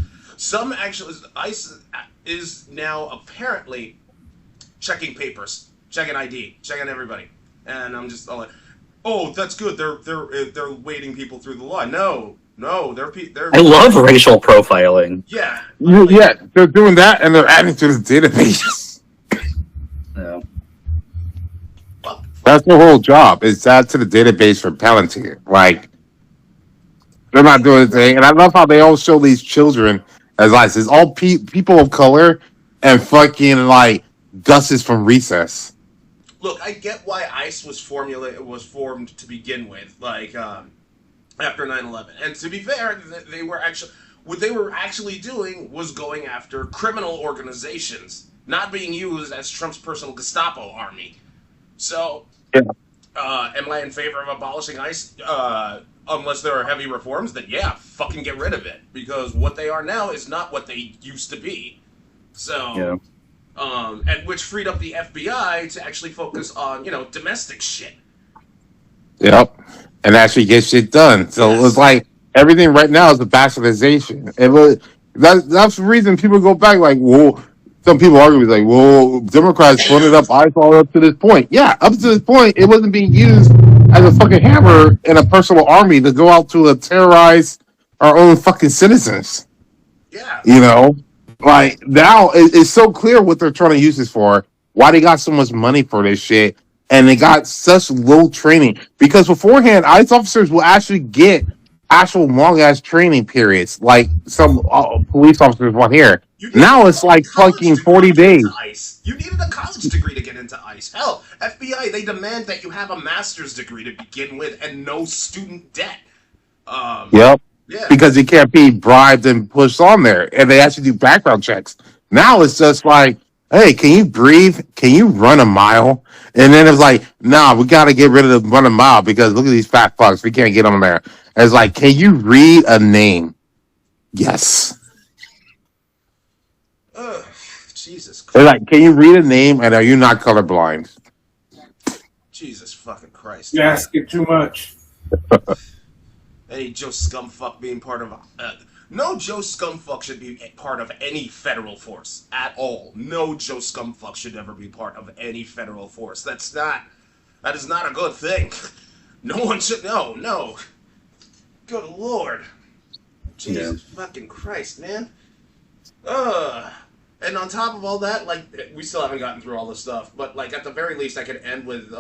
Ice is now apparently checking papers, checking ID, checking everybody, and I'm just all like, oh, that's good. They're waiting people through the line. No, they're. I love racial profiling. Yeah. Yeah, they're doing that, and they're adding to the database. Yeah. That's their whole job, is add to the database for Palantir. Like, they're not doing anything. And I love how they all show these children as like, it's all people of color and fucking like Gus is from Recess. Look, I get why ICE was formed to begin with, like after 9/11. And to be fair, what they were actually doing was going after criminal organizations, not being used as Trump's personal Gestapo army. So, am I in favor of abolishing ICE? Unless there are heavy reforms, then yeah, fucking get rid of it. Because what they are now is not what they used to be. So, and which freed up the FBI to actually focus on, domestic shit. Yep. And actually get shit done. So Yes. it was like, everything right now is a bastardization. That's the reason people go back like, whoa. Some people argue with like, well, Democrats funded up ICE all up to this point. Yeah, up to this point, it wasn't being used as a fucking hammer in a personal army to go out to terrorize our own fucking citizens. Yeah. Like now it's so clear what they're trying to use this for, why they got so much money for this shit, and they got such low training. Because beforehand, ICE officers will actually get actual long ass training periods, like some police officers want here. Now it's like fucking 40 days. ICE. You needed a college degree to get into ICE. Hell, FBI, they demand that you have a master's degree to begin with and no student debt. Yep. Yeah. Because you can't be bribed and pushed on there. And they actually do background checks. Now it's just like, hey, can you breathe? Can you run a mile? And then it's like, nah, we got to get rid of the run a mile because look at these fat fucks. We can't get them there. And it's like, can you read a name? Yes. Jesus Christ. They're like, can you read a name and are you not colorblind? Jesus fucking Christ. You ask it too much. Any Joe Scumfuck being part of... no Joe Scumfuck should be part of any federal force at all. No Joe Scumfuck should ever be part of any federal force. That is not a good thing. No one should... No. Good Lord. Jesus fucking Christ, man. And on top of all that, like, we still haven't gotten through all this stuff, but, like, at the very least, I could end with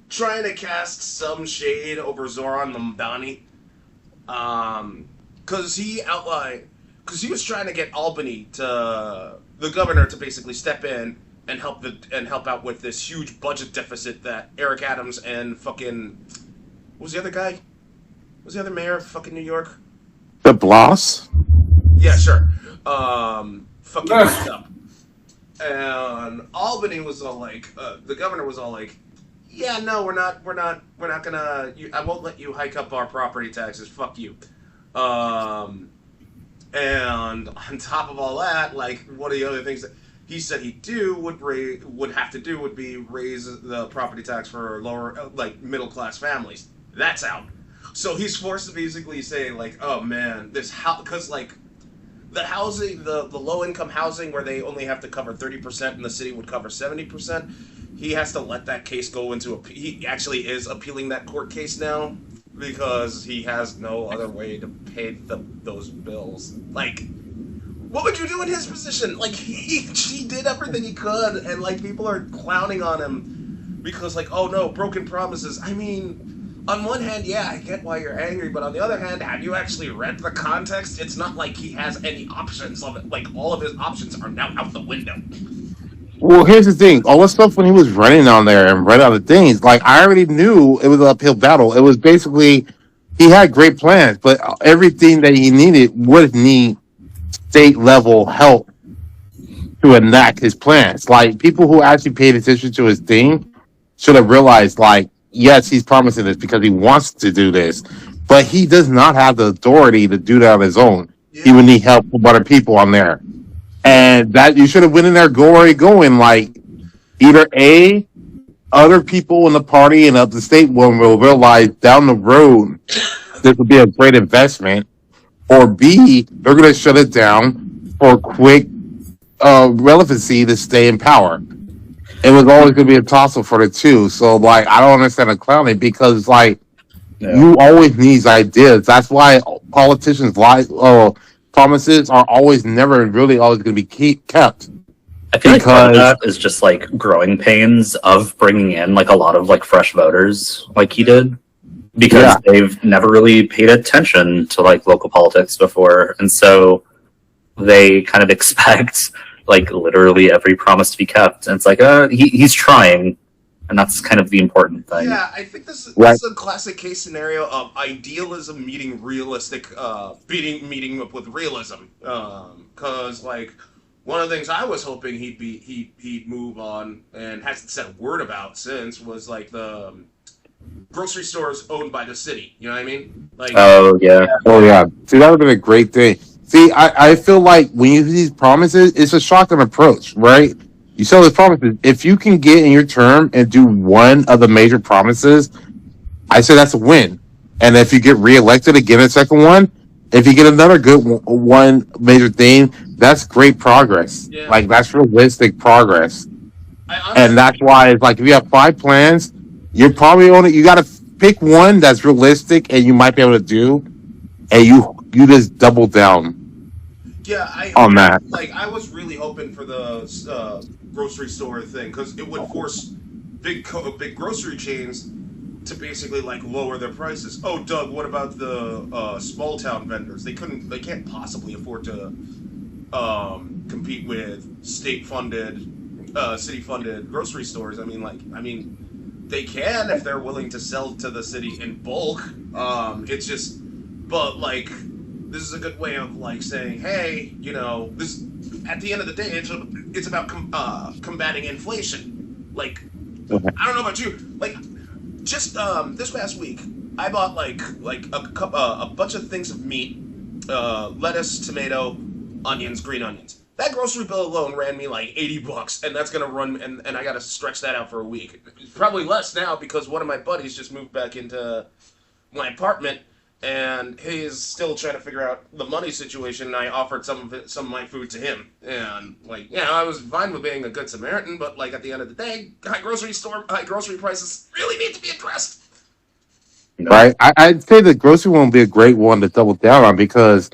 trying to cast some shade over Zoran Mamdani. Because he was trying to get Albany the governor to basically step in and help out with this huge budget deficit that Eric Adams and fucking, what was the other guy? What was the other mayor of fucking New York? De Blas? Yeah, sure. Fucking messed up. And Albany was all like, the governor was all like, yeah, no, we're not gonna, I won't let you hike up our property taxes, fuck you. And on top of all that, like, one of the other things that he said he'd do would have to do would be raise the property tax for lower, like, middle class families. That's out. So he's forced to basically say, like, oh man, because like, the housing, the low-income housing where they only have to cover 30% and the city would cover 70%, he has to let that case go into he actually is appealing that court case now because he has no other way to pay those bills. Like, what would you do in his position? Like, he did everything he could, and, like, people are clowning on him because, like, oh no, broken promises. I mean... on one hand, yeah, I get why you're angry, but on the other hand, have you actually read the context? It's not like he has any options of it. Like, all of his options are now out the window. Well, here's the thing. All the stuff when he was running on there and running on the things, like I already knew it was an uphill battle. It was basically he had great plans, but everything that he needed would need state level help to enact his plans. Like people who actually paid attention to his thing should have realized, like, yes, he's promising this because he wants to do this, but he does not have the authority to do that on his own. He Yeah, would need help from other people on there, yeah, and that you should have went in there already going like either a other people in the party and of the state will realize down the road this would be a great investment, or B, they're going to shut it down for quick relevancy to stay in power. It was always going to be a toss up for the two. So, like, I don't understand the clowning because, like, Yeah. you always need ideas. That's why politicians' promises are always never really always going to be kept I feel like part of because that is just like growing pains of bringing in like a lot of like fresh voters, like he did, because yeah, they've never really paid attention to like local politics before, and so they kind of expect like literally every promise to be kept. And it's like, he's trying, and that's kind of the important thing. yeah. I think this right. is a classic case scenario of idealism meeting realistic, meeting up with realism. Because like one of the things I was hoping he'd move on and hasn't said a word about since was like the grocery stores owned by the city. You know what I mean? Like, Oh yeah, Oh yeah, see that would have been a great thing. See, I feel like when you do these promises, it's a shotgun approach, right? You sell these promises. If you can get in your term and do one of the major promises, I say that's a win. And if you get reelected again, a second one, if you get another good one major thing, that's great progress. yeah. Like that's realistic progress, I and honestly, that's why it's like if you have five plans, you're probably only you got to pick one that's realistic and you might be able to do, and you just double down yeah, on that. I was really hoping for the grocery store thing because it would force big grocery chains to basically like lower their prices. Oh, Doug, what about the small town vendors? They can't possibly afford to compete with state funded, city funded grocery stores. I mean, they can if they're willing to sell to the city in bulk. It's just, but like, this is a good way of like saying, hey, you know, this at the end of the day, it's about combating inflation. Like, I don't know about you, like, just this past week, I bought like a bunch of things of meat, lettuce, tomato, onions, green onions. That grocery bill alone ran me like $80, and that's gonna run, and I gotta stretch that out for a week. Probably less now because one of my buddies just moved back into my apartment, and he's still trying to figure out the money situation. And I offered some of my food to him, and like, yeah, I was fine with being a good Samaritan, but like at the end of the day, high grocery prices really need to be addressed. no, Right? I'd say the grocery one would be a great one to double down on because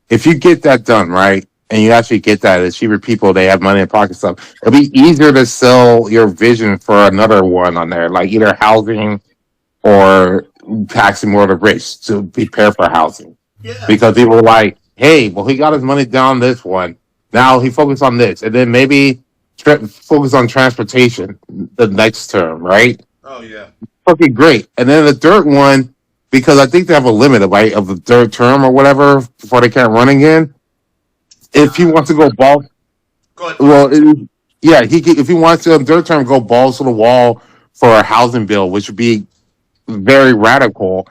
if you get that done right and you actually get that as cheaper people, they have money in pocket stuff. It'll be easier to sell your vision for another one on there, like either housing or taxing more of the rich to prepare for housing. Yeah, Because people were like, hey, well, he got his money down this one. Now he focused on this. And then maybe focus on transportation the next term, right? oh yeah, Fucking great. And then the third one, because I think they have a limit right, of the third term or whatever before they can't run again. If he wants to go balls, go ahead. well, yeah, if he wants to third term go balls to the wall for a housing bill, which would be very radical,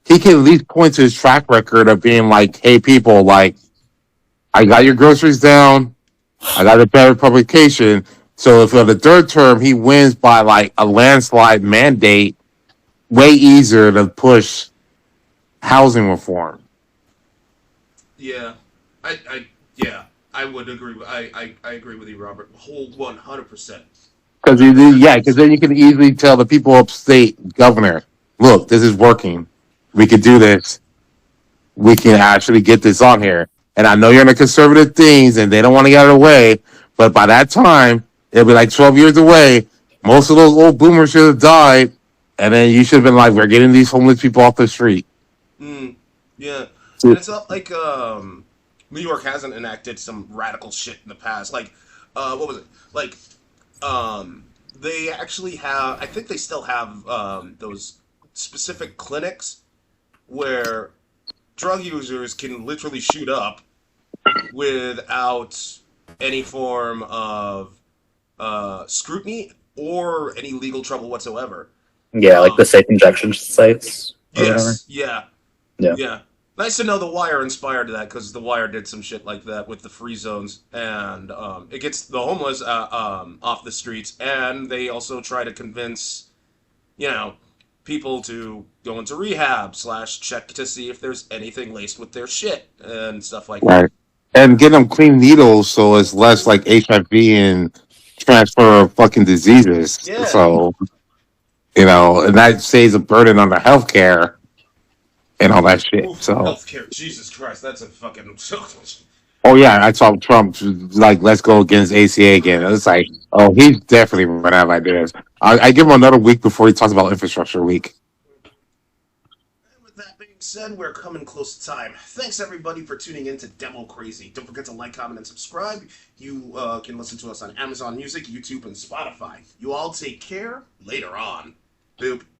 he can at least point to his track record of being like, hey, people, like, I got your groceries down. I got a better publication. So if for the third term he wins by like a landslide mandate, way easier to push housing reform. Yeah, yeah, I would agree. I agree with you, Robert. Whole 100%. Because yeah, because then you can easily tell the people upstate governor, look, this is working. We could do this. We can actually get this on here. And I know you're in the conservative things and they don't want to get out of the way, but by that time, it'll be like 12 years away. Most of those old boomers should have died. And then you should have been like, we're getting these homeless people off the street. Mm, yeah, and So, it's not like New York hasn't enacted some radical shit in the past. Like, what was it? Like they actually have. I think they still have those specific clinics where drug users can literally shoot up without any form of scrutiny or any legal trouble whatsoever. Yeah, like the safe injection sites or whatever. Yes, yeah, Yeah. yeah. Nice to know The Wire inspired that because The Wire did some shit like that with the free zones, and it gets the homeless off the streets, and they also try to convince, people to go into rehab / check to see if there's anything laced with their shit and stuff like that. Right. And get them clean needles so it's less like HIV and transfer of fucking diseases. Yeah. So, and that saves a burden on the healthcare and all that shit. Oof, So, healthcare. Jesus Christ, that's a fucking. oh yeah, I saw Trump like, let's go against ACA again. It's like, oh, he's definitely running out of ideas. I give him another week before he talks about infrastructure week. And with that being said, we're coming close to time. Thanks everybody for tuning in to Demo Crazy. Don't forget to like, comment, and subscribe. You can listen to us on Amazon Music, YouTube, and Spotify. You all take care. Later on. Boop.